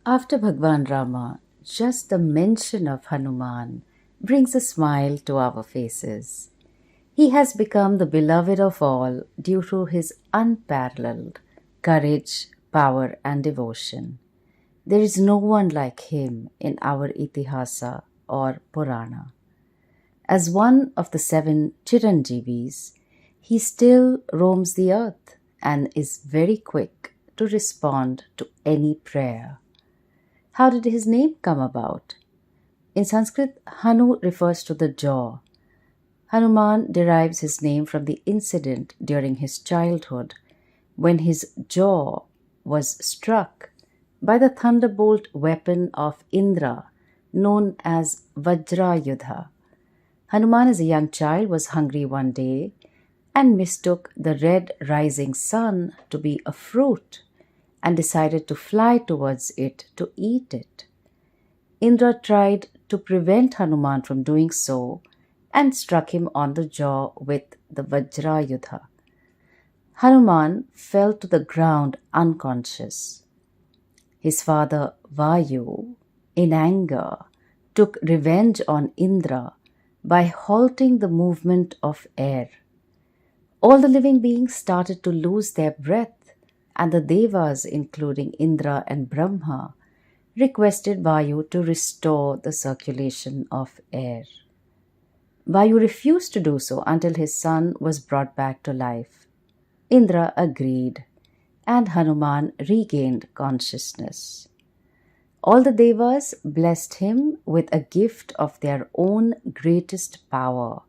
After Bhagavan Rama, just the mention of Hanuman brings a smile to our faces. He has become the beloved of all due to his unparalleled courage, power, and devotion. There is no one like him in our Itihasa or Purana. As one of the 7 chiranjeevis, he still roams the earth and is very quick to respond to any prayer. How did his name come about? In Sanskrit, Hanu refers to the jaw. Hanuman derives his name from the incident during his childhood when his jaw was struck by the thunderbolt weapon of Indra known as Vajrayudha. Hanuman as a young child was hungry one day and mistook the red rising sun to be a fruit and decided to fly towards it to eat it. Indra tried to prevent Hanuman from doing so and struck him on the jaw with the Vajrayudha. Hanuman fell to the ground unconscious. His father Vayu, in anger, took revenge on Indra by halting the movement of air. All the living beings started to lose their breath, and the Devas, including Indra and Brahma, requested Vayu to restore the circulation of air. Vayu refused to do so until his son was brought back to life. Indra agreed, and Hanuman regained consciousness. All the Devas blessed him with a gift of their own greatest power,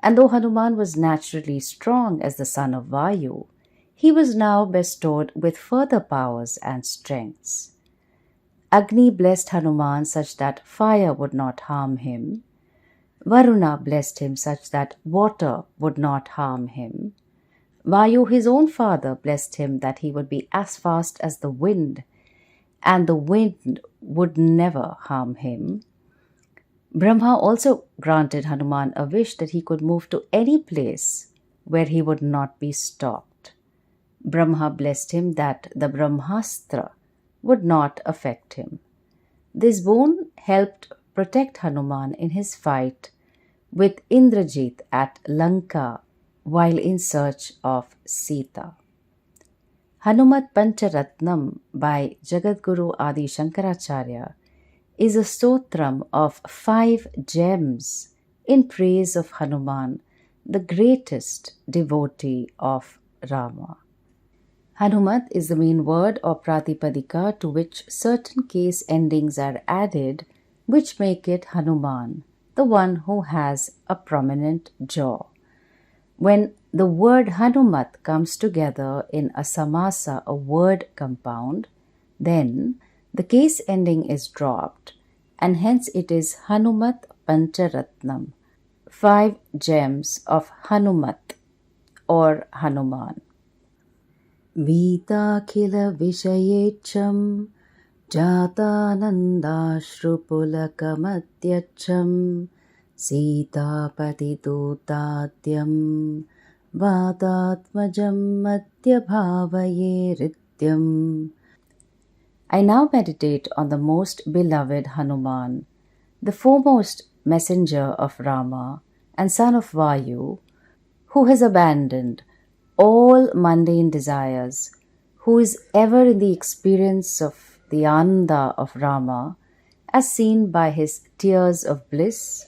and though Hanuman was naturally strong as the son of Vayu, he was now bestowed with further powers and strengths. Agni blessed Hanuman such that fire would not harm him. Varuna blessed him such that water would not harm him. Vayu, his own father, blessed him that he would be as fast as the wind, and the wind would never harm him. Brahma also granted Hanuman a wish that he could move to any place where he would not be stopped. Brahma blessed him that the Brahmastra would not affect him. This boon helped protect Hanuman in his fight with Indrajit at Lanka while in search of Sita. Hanumat Pancharatnam by Jagadguru Adi Shankararachya is a stotram of 5 gems in praise of Hanuman, the greatest devotee of Rama. Hanumat is the main word or pratipadika to which certain case endings are added, which make it Hanuman, the one who has a prominent jaw. When the word Hanumat comes together in a samasa, a word compound, then the case ending is dropped, and hence it is Hanumat Pancharatnam, 5 gems of Hanumat or Hanuman. Vītākhila vishayecham jātānandāshrupulatamatyacham Sītāpatidūtātyam vātātmajam madhyabhavaye. I now meditate on the most beloved Hanuman, the foremost messenger of Rama and son of Vayu, who has abandoned all mundane desires, who is ever in the experience of the Ananda of Rama, as seen by his tears of bliss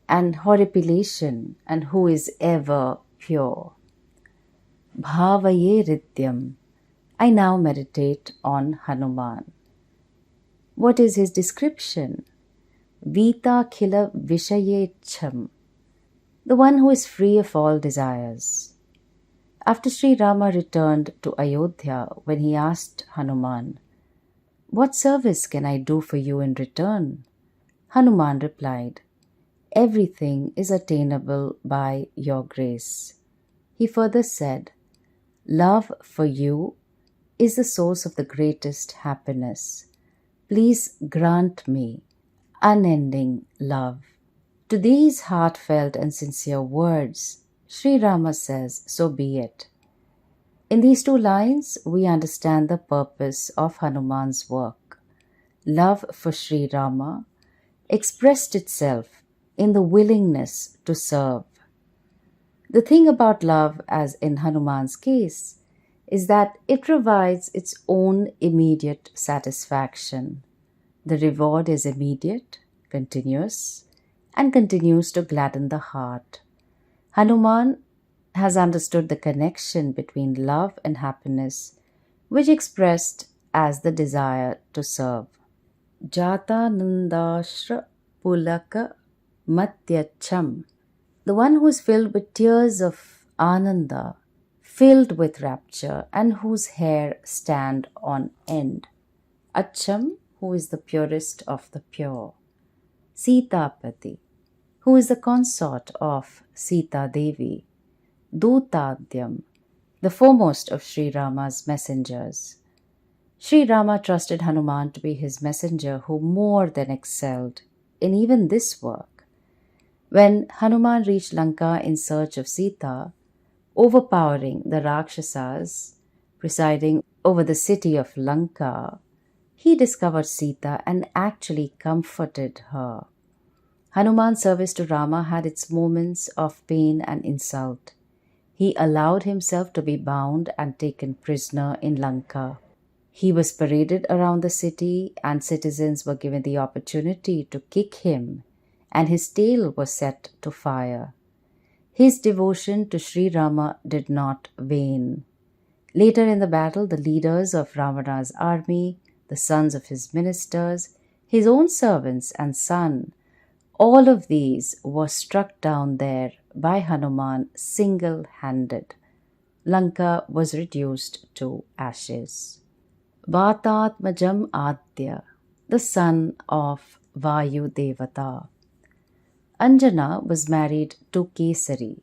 and horripilation, and who is ever pure. Bhavaye rityam. I now meditate on Hanuman. What is his description? Vītākhila vishayecham, the one who is free of all desires. After Shri Rama returned to Ayodhya, when he asked Hanuman, "What service can I do for you in return?" Hanuman replied, "Everything is attainable by your grace." He further said, "Love for you is the source of the greatest happiness. Please grant me unending love." To these heartfelt and sincere words, Shri Rama says, "So be it." In these 2 lines, we understand the purpose of Hanuman's work. love for Sri Rama expressed itself in the willingness to serve. The thing about love, as in Hanuman's case, is that it provides its own immediate satisfaction. The reward is immediate, continuous, and continues to gladden the heart. Hanuman has understood the connection between love and happiness, which expressed as the desire to serve. Jatanandashra pulaka matyacham. The one who is filled with tears of ananda, filled with rapture, and whose hair stand on end. Acham, who is the purest of the pure. Sitapati, who is the consort of Sita Devi. Dutadyam, the foremost of Sri Rama's messengers. Sri Rama trusted Hanuman to be his messenger who more than excelled in even this work. When Hanuman reached Lanka in search of Sita, overpowering the Rakshasas presiding over the city of Lanka, he discovered Sita and actually comforted her. Hanuman's service to Rama had its moments of pain and insult. He allowed himself to be bound and taken prisoner in Lanka. He was paraded around the city, and citizens were given the opportunity to kick him, and his tail was set to fire. His devotion to Sri Rama did not wane. Later in the battle, the leaders of Ravana's army, the sons of his ministers, his own servants and son, all of these were struck down there by Hanuman single-handed. Lanka was reduced to ashes. Vatatmajam Adya, the son of Vayu Devata. Anjana was married to Kesari,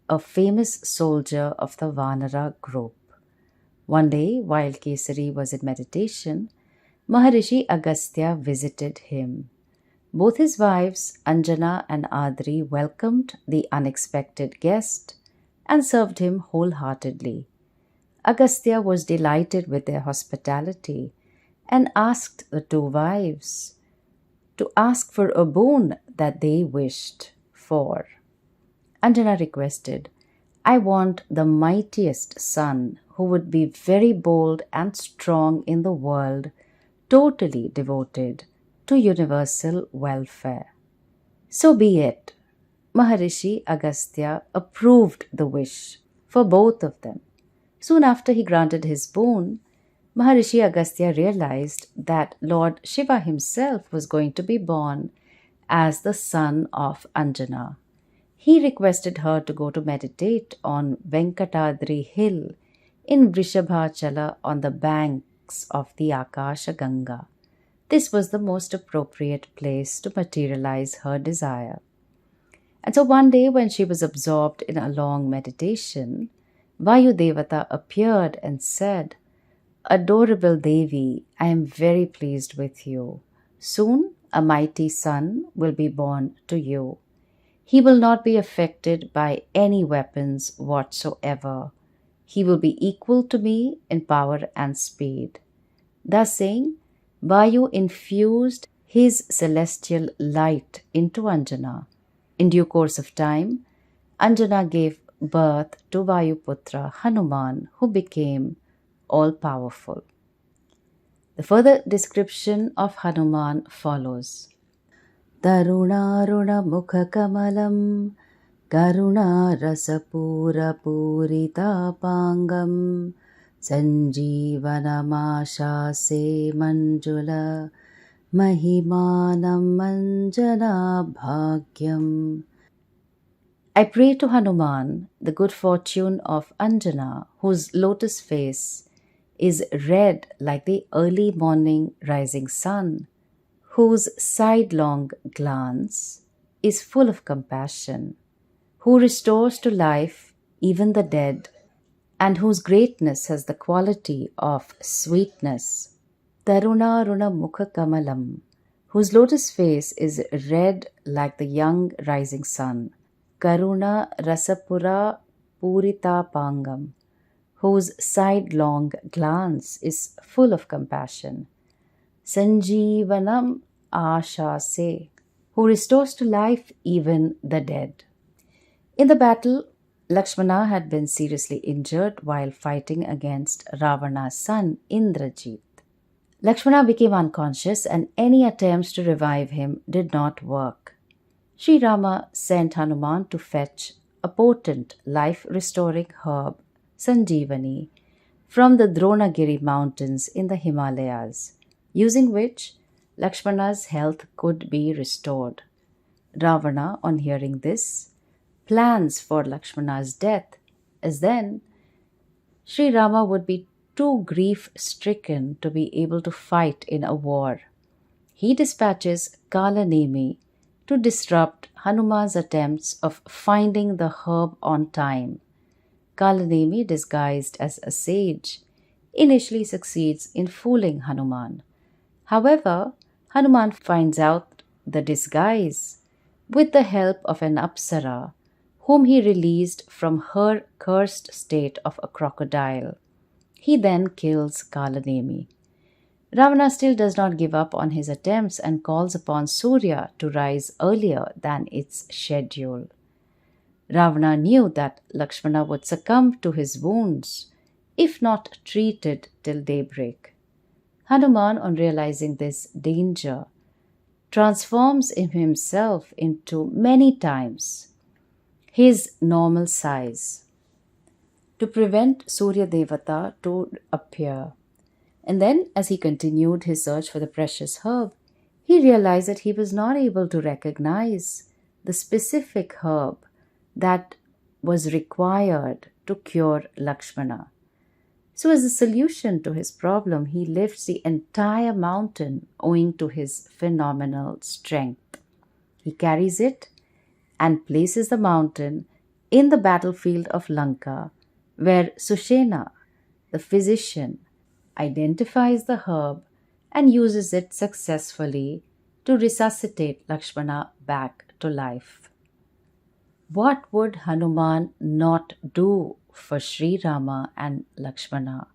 a famous soldier of the Vanara group. One day, while Kesari was in meditation, Maharishi Agastya visited him. Both his wives, Anjana and Adri, welcomed the unexpected guest and served him wholeheartedly. Agastya was delighted with their hospitality and asked the two wives to ask for a boon that they wished for. Anjana requested, "I want the mightiest son who would be very bold and strong in the world, totally devoted to universal welfare." "So be it." Maharishi Agastya approved the wish for both of them. Soon after he granted his boon, Maharishi Agastya realized that Lord Shiva himself was going to be born as the son of Anjana. He requested her to go to meditate on Venkatadri hill in Vrishabhachala on the banks of the Akasha Ganga. This was the most appropriate place to materialize her desire. And so one day when she was absorbed in a long meditation, Vayu Devata appeared and said, "Adorable Devi, I am very pleased with you. Soon a mighty son will be born to you. He will not be affected by any weapons whatsoever. He will be equal to me in power and speed." Thus saying, Vayu infused his celestial light into Anjana. In due course of time, Anjana gave birth to Vayuputra Hanuman, who became all-powerful. The further description of Hanuman follows. Tarunaruna mukha kamalam karuna rasapura purita pangam sanjeevanamasha se manjula mahimanam manjana bhagyam. I pray to Hanuman, the good fortune of Anjana, whose lotus face is red like the early morning rising sun, whose sidelong glance is full of compassion, who restores to life even the dead, and whose greatness has the quality of sweetness. Tarunaruna mukha kamalam, whose lotus face is red like the young rising sun. Karuna rasapura purita pangam, whose sidelong glance is full of compassion. sanjeevanam ashase, who restores to life even the dead. In the battle, Lakshmana had been seriously injured while fighting against Ravana's son Indrajit. Lakshmana became unconscious and any attempts to revive him did not work. Sri Rama sent Hanuman to fetch a potent life-restoring herb, Sanjeevani, from the Dronagiri mountains in the Himalayas, using which Lakshmana's health could be restored. Ravana, on hearing this, plans for Lakshmana's death, as then Sri Rama would be too grief-stricken to be able to fight in a war. He dispatches Kalanemi to disrupt Hanuman's attempts of finding the herb on time. Kalanemi, disguised as a sage, initially succeeds in fooling Hanuman. However, Hanuman finds out the disguise with the help of an apsara, whom he released from her cursed state of a crocodile. He then kills Kalanemi. Ravana still does not give up on his attempts and calls upon Surya to rise earlier than its schedule. Ravana knew that Lakshmana would succumb to his wounds if not treated till daybreak. Hanuman, on realizing this danger, transforms himself into many times his normal size to prevent Surya Devata to appear. And then, as he continued his search for the precious herb, he realized that he was not able to recognize the specific herb that was required to cure Lakshmana. So, as a solution to his problem, he lifts the entire mountain owing to his phenomenal strength. He carries it and places the mountain in the battlefield of Lanka, where Sushena, the physician, identifies the herb and uses it successfully to resuscitate Lakshmana back to life. What would Hanuman not do for Sri Rama and Lakshmana?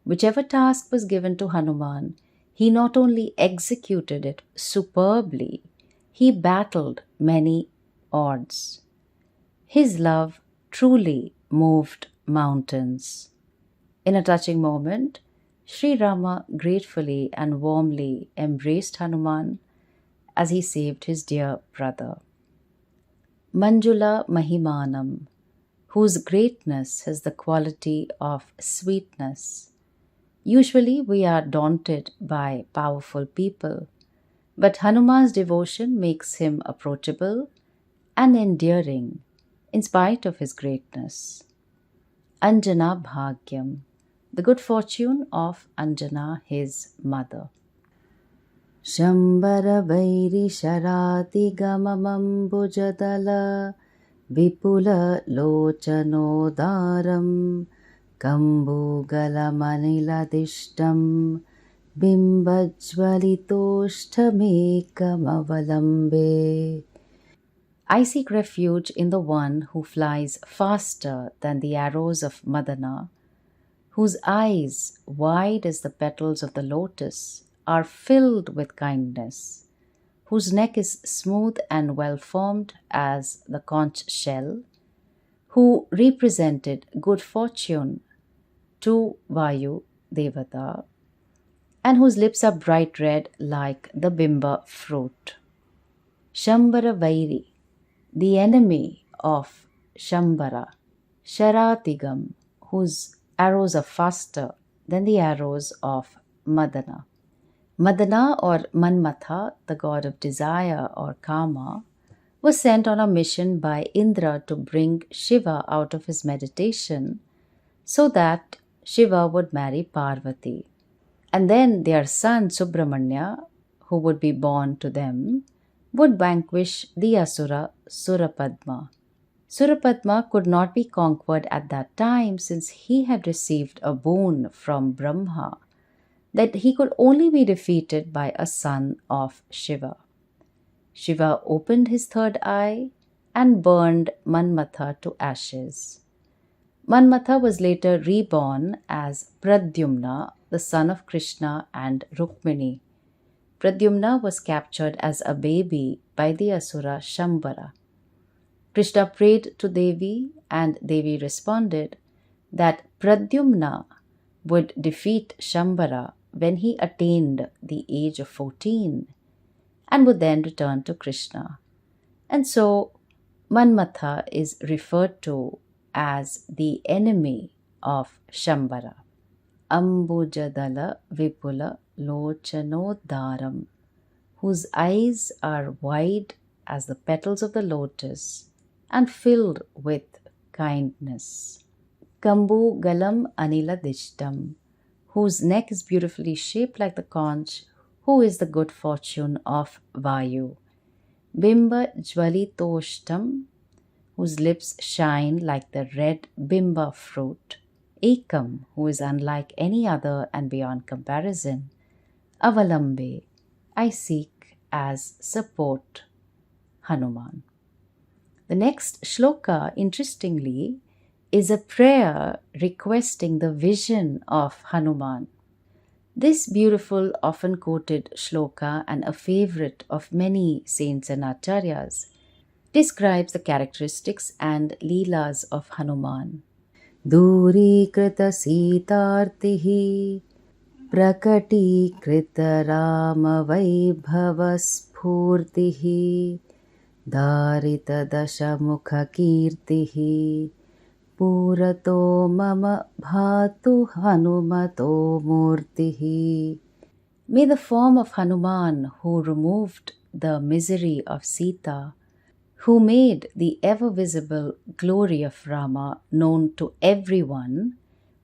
Whichever task was given to Hanuman, he not only executed it superbly, he battled many odds. His love truly moved mountains. In a touching moment, Sri Rama gratefully and warmly embraced Hanuman as he saved his dear brother. Manjula Mahimanam, whose greatness has the quality of sweetness. Usually we are daunted by powerful people, but Hanuman's devotion makes him approachable and endearing in spite of his greatness. Anjana Bhagyam, the good fortune of Anjana, his mother. Shambara Vairi Sharati Gamamam Bujadala Vipula Lochanodharam Kambugala Maniladishtam Bimbajwalitoshtamekam. I seek refuge in the one who flies faster than the arrows of Madana, whose eyes, wide as the petals of the lotus, are filled with kindness, whose neck is smooth and well-formed as the conch shell, who represented good fortune to Vayu Devata, and whose lips are bright red like the bimba fruit. Shambara Vairi, the enemy of Shambara, Sharatigam, whose arrows are faster than the arrows of Madana. Madana, or Manmatha, the god of desire or Kama, was sent on a mission by Indra to bring Shiva out of his meditation so that Shiva would marry Parvati. And then their son Subramanya, who would be born to them, would vanquish the Asura Surapadma. Surapadma could not be conquered at that time since he had received a boon from Brahma that he could only be defeated by a son of Shiva. Shiva opened his third eye and burned Manmatha to ashes. Manmatha was later reborn as Pradyumna, the son of Krishna and Rukmini. Pradyumna was captured as a baby by the asura Shambara. Krishna prayed to Devi, and Devi responded that Pradyumna would defeat Shambara when he attained the age of 14 and would then return to Krishna. And so Manmatha is referred to as the enemy of Shambara. Ambujadala Vipula Lochanodharam, whose eyes are wide as the petals of the lotus and filled with kindness. Kambu Galam Anila Dishtam, whose neck is beautifully shaped like the conch, who is the good fortune of Vayu. Bimba Jwalitoshtam, whose lips shine like the red bimba fruit. Ekam, who is unlike any other and beyond comparison. Avalambe, I seek as support. Hanuman. The next shloka, interestingly, is a prayer requesting the vision of Hanuman. This beautiful, often quoted shloka, and a favorite of many saints and acharyas, describes the characteristics and leelas of Hanuman. Durikrita Sitartihi Prakatikrita Rama Vaibhavaspurtihi Dharita Dashamukha Kirtihi Purato Mama Bhatu Hanumato Murtihi. May the form of Hanuman, who removed the misery of Sita, who made the ever-visible glory of Rama known to everyone,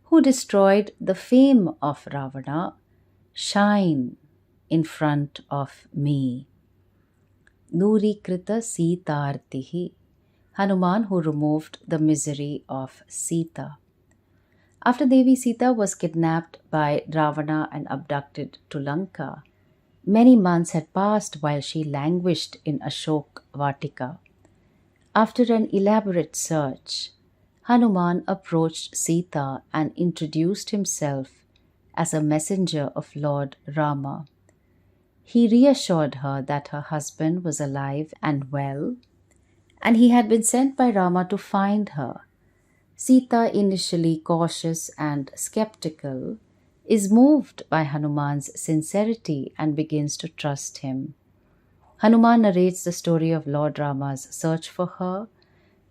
who destroyed the fame of Ravana, shine in front of me. Nurikrita Sitartihi, Hanuman who removed the misery of Sita. After Devi Sita was kidnapped by Ravana and abducted to Lanka, many months had passed while she languished in Ashok Vatika. After an elaborate search, Hanuman approached Sita and introduced himself as a messenger of Lord Rama. He reassured her that her husband was alive and well, and he had been sent by Rama to find her. Sita, initially cautious and skeptical, is moved by Hanuman's sincerity and begins to trust him. Hanuman narrates the story of Lord Rama's search for her,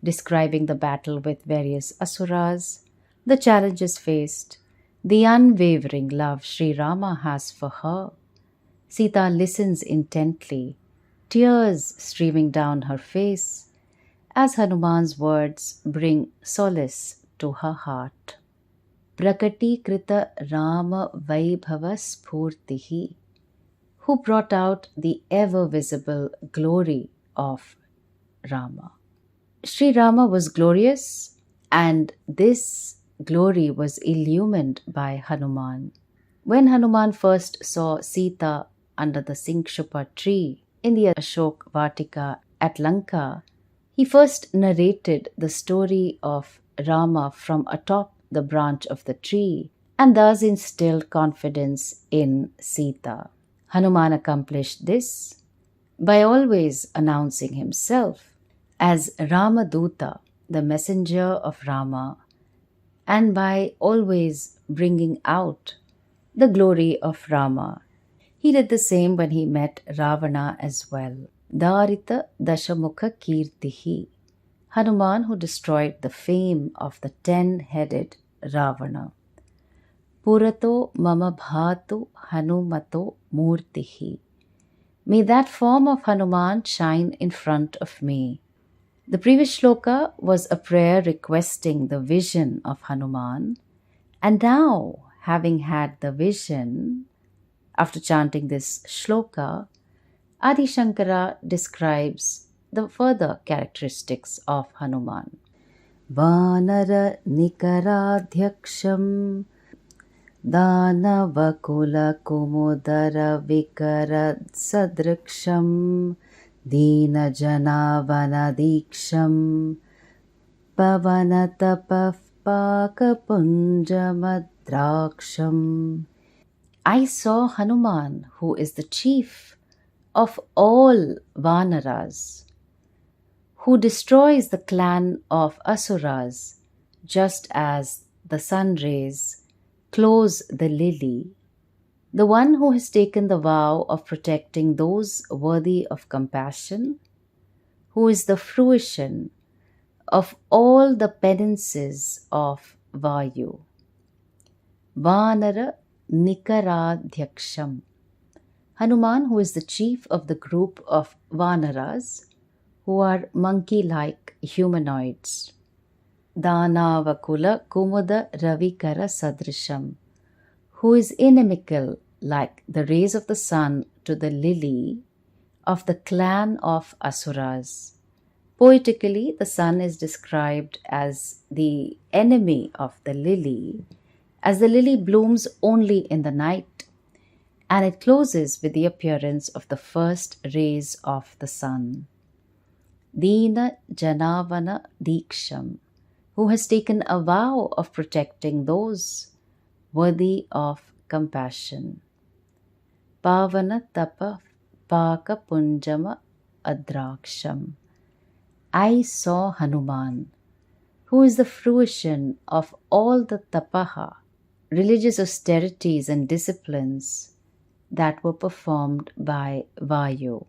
describing the battle with various asuras, the challenges faced, the unwavering love Sri Rama has for her. Sita listens intently, tears streaming down her face, as Hanuman's words bring solace to her heart. Prakati Krita Rama Vaibhava Spurtihi, who brought out the ever-visible glory of Rama. Sri Rama was glorious, and this glory was illumined by Hanuman. When Hanuman first saw Sita under the Singshupa tree in the Ashok Vatika at Lanka, he first narrated the story of Rama from atop the branch of the tree and thus instilled confidence in Sita. Hanuman accomplished this by always announcing himself as Ramaduta, the messenger of Rama, and by always bringing out the glory of Rama. He did the same when he met Ravana as well. Dharita Dashamukha Kirtihi, Hanuman who destroyed the fame of the 10-headed Ravana. Purato Mama Bhatu Hanumato Murtihi, may that form of Hanuman shine in front of me. The previous shloka was a prayer requesting the vision of Hanuman, and now, having had the vision, after chanting this shloka, Adi Shankara describes the further characteristics of Hanuman. Vanara Nikaradhyaksham Danavakula Kumudara Vikarad Sadriksham Dina Janavanadiksham Pavanatapaf Pakapunjamadraksham. I saw Hanuman, who is the chief of all Vanaras, who destroys the clan of Asuras, just as the sun rays close the lily, the one who has taken the vow of protecting those worthy of compassion, who is the fruition of all the penances of Vayu. Vanara Nikaradhyaksham. Hanuman, who is the chief of the group of Vanaras, who are monkey-like humanoids. Danavakula Kumuda Ravikara Sadrisham, who is inimical like the rays of the sun to the lily of the clan of Asuras. Poetically, the sun is described as the enemy of the lily, as the lily blooms only in the night, and it closes with the appearance of the first rays of the sun. Dina Janavana Diksham, who has taken a vow of protecting those worthy of compassion. Pavana Tapa Paka Punjama Adraksham. I saw Hanuman, who is the fruition of all the tapaha, religious austerities and disciplines that were performed by Vayu.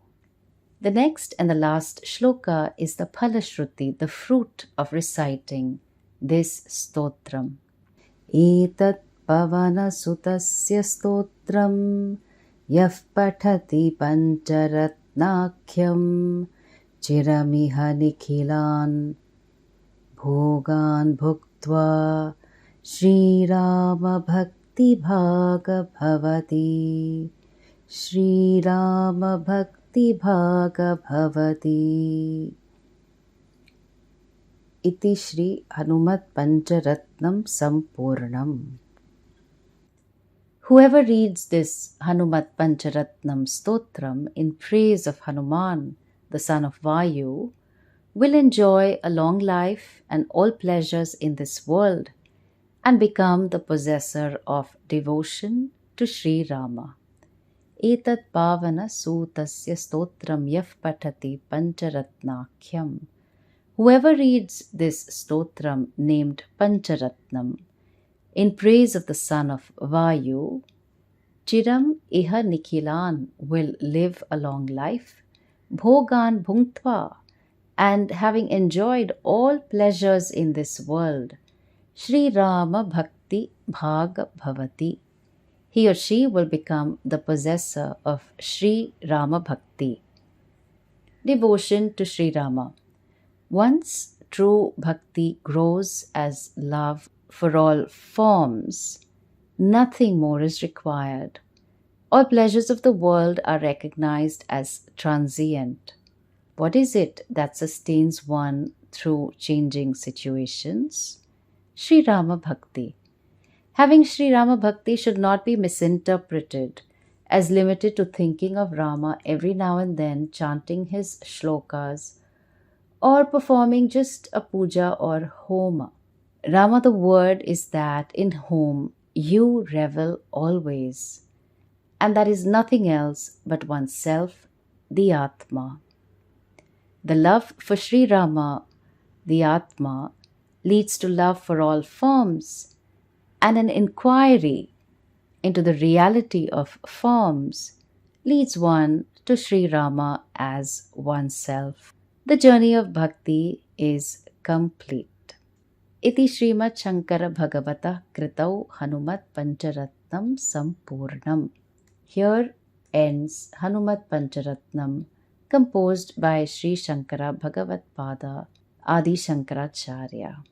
The next and the last shloka is the phalashruti, the fruit of reciting this stotram. Etat pavana sutasya stotram yaf pathati pancharatnakhyam chiramiha nikhilan bhogan bhuktva Shri Rāma bhakti bhaga bhavati. Shri Rāma bhakti bhaga bhavati. Iti Shri Hanumat Pancharatnam Sampurnam. Whoever reads this Hanumat Pancharatnam Stotram in praise of Hanuman, the son of Vayu, will enjoy a long life and all pleasures in this world and become the possessor of devotion to Shri Rama. Etat pavana sutasya stotram yaf pathati pancharatnakhyam. Whoever reads this stotram named Pancharatnam in praise of the son of Vayu, chiram iha nikhilan, will live a long life, bhogan bhunktva, and having enjoyed all pleasures in this world, Shri Rama bhakti bhaga bhavati. He or she will become the possessor of Shri Rama bhakti. Devotion to Shri Rama. Once true bhakti grows as love for all forms, nothing more is required. All pleasures of the world are recognized as transient. What is it that sustains one through changing situations? Shri Rama Bhakti. Having Shri Rama Bhakti should not be misinterpreted as limited to thinking of Rama every now and then, chanting his shlokas, or performing just a puja or homa. Rama, the word, is that in whom you revel always, and that is nothing else but oneself, the Atma. The love for Shri Rama, the Atma, leads to love for all forms, and an inquiry into the reality of forms leads one to Shri Rama as oneself. The journey of bhakti is complete. Iti Srimad Shankara Bhagavata Kritau Hanumat Pancharatnam Sampurnam. Here ends Hanumat Pancharatnam, composed by Sri Shankara Bhagavat Pada Adi Shankararachya.